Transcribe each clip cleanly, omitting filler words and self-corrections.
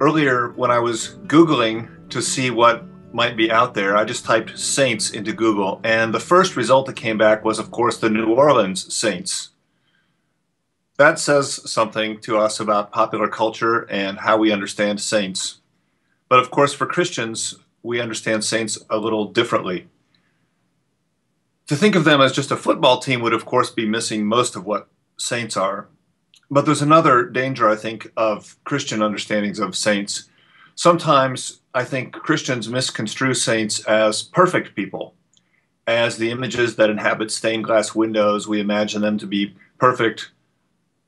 Earlier, when I was Googling to see what might be out there, I just typed saints into Google, and the first result that came back was, of course, the New Orleans Saints. That says something to us about popular culture and how we understand saints. But of course, for Christians, we understand saints a little differently. To think of them as just a football team would, of course, be missing most of what saints are. But there's another danger, I think, of Christian understandings of saints. Sometimes I think Christians misconstrue saints as perfect people. As the images that inhabit stained glass windows, we imagine them to be perfect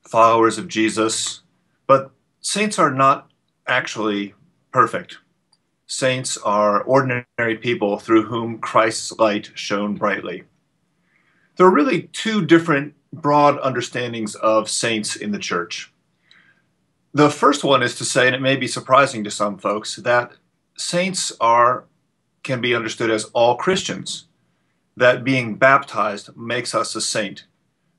followers of Jesus. But saints are not actually perfect. Saints are ordinary people through whom Christ's light shone brightly. There are really two different broad understandings of saints in the church. The first one is to say, and it may be surprising to some folks, that saints can be understood as all Christians, that being baptized makes us a saint.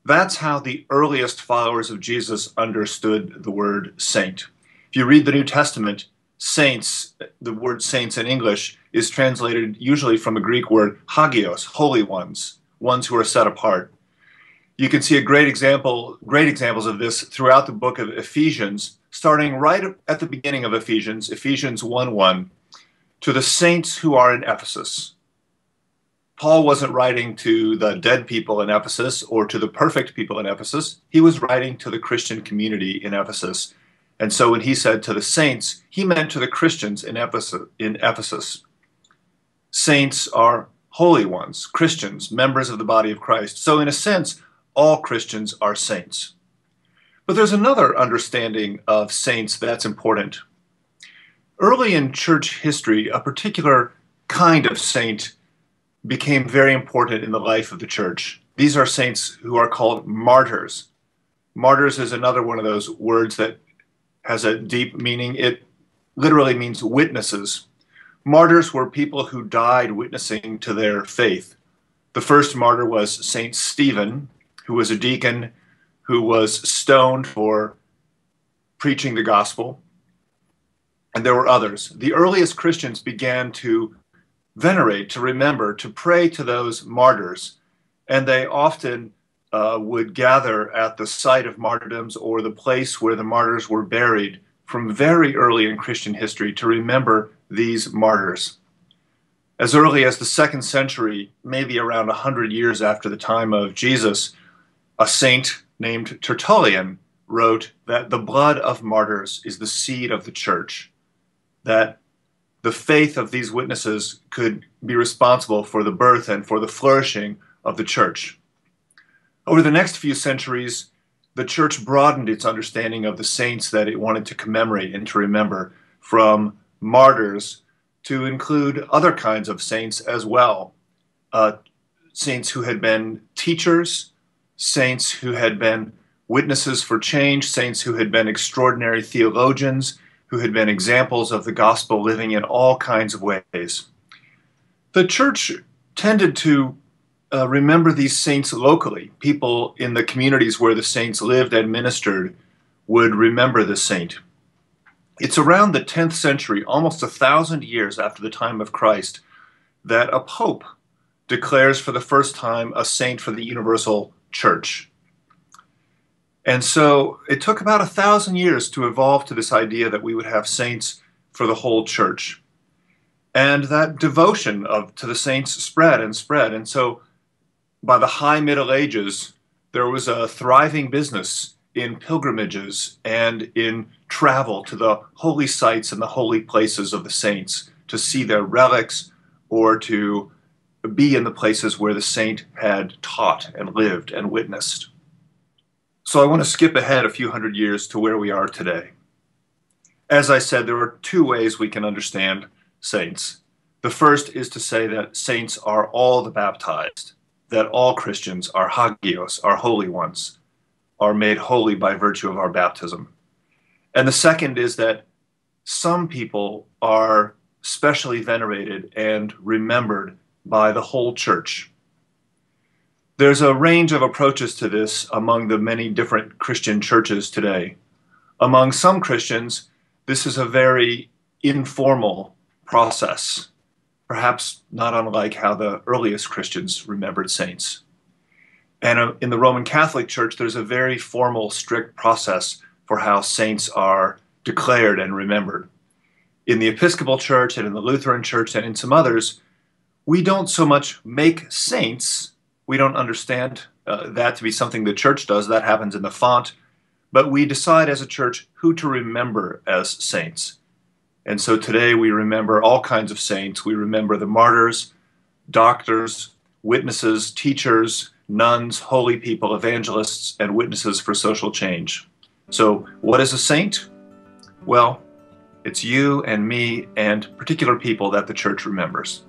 That's how the earliest followers of Jesus understood the word saint. If you read the New Testament, saints, the word saints in English, is translated usually from a Greek word hagios, holy ones who are set apart. You can see great examples of this throughout the book of Ephesians, starting right at the beginning of Ephesians, Ephesians 1:1, to the saints who are in Ephesus. Paul wasn't writing to the dead people in Ephesus or to the perfect people in Ephesus. He was writing to the Christian community in Ephesus. And so when he said to the saints, he meant to the Christians in Ephesus. Saints are holy ones, Christians, members of the body of Christ. So in a sense, all Christians are saints. But there's another understanding of saints that's important. Early in church history, a particular kind of saint became very important in the life of the church. These are saints who are called martyrs. Martyrs is another one of those words that has a deep meaning. It literally means witnesses. Martyrs were people who died witnessing to their faith. The first martyr was Saint Stephen, who was a deacon who was stoned for preaching the gospel. And there were others. The earliest Christians began to venerate, to remember, to pray to those martyrs. And they often would gather at the site of martyrdoms or the place where the martyrs were buried from very early in Christian history to remember these martyrs. As early as the 2nd century, maybe around 100 years after the time of Jesus, a saint named Tertullian wrote that the blood of martyrs is the seed of the church, that the faith of these witnesses could be responsible for the birth and for the flourishing of the church. Over the next few centuries, the church broadened its understanding of the saints that it wanted to commemorate and to remember, from martyrs to include other kinds of saints as well. Saints who had been teachers, saints who had been witnesses for change, saints who had been extraordinary theologians, who had been examples of the gospel living in all kinds of ways. The church tended to remember these saints locally. People in the communities where the saints lived and ministered would remember the saint. It's around the 10th century, almost 1,000 years after the time of Christ, that a pope declares for the first time a saint for the universal church. And so it took about 1,000 years to evolve to this idea that we would have saints for the whole church. And that devotion to the saints spread and spread. And so by the high Middle Ages, there was a thriving business in pilgrimages and in travel to the holy sites and the holy places of the saints, to see their relics or to be in the places where the saint had taught and lived and witnessed. So I want to skip ahead a few hundred years to where we are today. As I said, there are two ways we can understand saints. The first is to say that saints are all the baptized, that all Christians are hagios, are holy ones, are made holy by virtue of our baptism. And the second is that some people are specially venerated and remembered by the whole church. There's a range of approaches to this among the many different Christian churches today. Among some Christians, This is a very informal process, perhaps not unlike how the earliest Christians remembered saints. And in the Roman Catholic Church, there's a very formal, strict process for how saints are declared and remembered. In the Episcopal Church and in the Lutheran Church and in some others, we don't so much make saints. We don't understand that to be something the church does. That happens in the font. But we decide as a church who to remember as saints. And so today we remember all kinds of saints. We remember the martyrs, doctors, witnesses, teachers, nuns, holy people, evangelists, and witnesses for social change. So what is a saint? Well, it's you and me and particular people that the church remembers.